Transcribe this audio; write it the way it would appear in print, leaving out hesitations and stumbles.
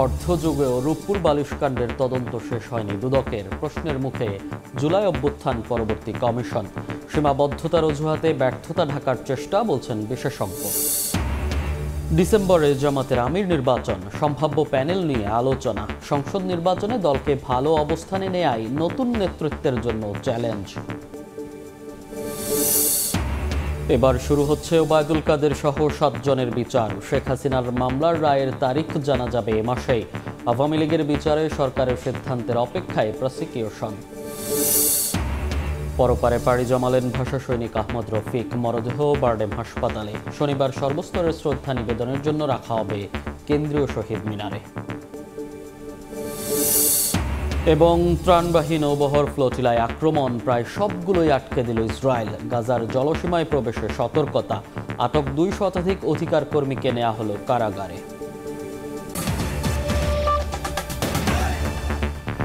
অর্ধযুগেও রূপপুর বালিশকাণ্ডের তদন্ত শেষ হয়নি দুদকের। প্রশ্নের মুখে জুলাই অভ্যুত্থান পরবর্তী কমিশন। সীমাবদ্ধতার অজুহাতে ব্যর্থতা ঢাকার চেষ্টা, বলছেন বিশেষজ্ঞ। ডিসেম্বরে জামাতের আমির নির্বাচন, সম্ভাব্য প্যানেল নিয়ে আলোচনা। সংসদ নির্বাচনে দলকে ভালো অবস্থানে নেয়াই নতুন নেতৃত্বের জন্য চ্যালেঞ্জ। এবার শুরু হচ্ছে ওবায়দুল কাদের সহ 7 জনের বিচার। শেখ হাসিনার মামলার রায়ের তারিখ জানা যাবে এ মাসেই। আওয়ামী লীগের বিচারে সরকারের সিদ্ধান্তের অপেক্ষায় প্রসিকিউশন। পরপারে পাড়ি জমালেন ভাষা সৈনিক আহমদ রফিক। মরদেহ বারডেম হাসপাতালে। শনিবার সর্বস্তরের শ্রদ্ধা নিবেদনের জন্য রাখা হবে কেন্দ্রীয় শহীদ মিনারে। এবং ত্রাণবাহী নৌবহর ফ্লোটিলায় আক্রমণ, প্রায় সবগুলোই আটকে দিল ইসরায়েল। গাজার জলসীমায় প্রবেশে সতর্কতা। আটক 2 শতাধিক অধিকার কর্মীকে নেওয়া হলো কারাগারে।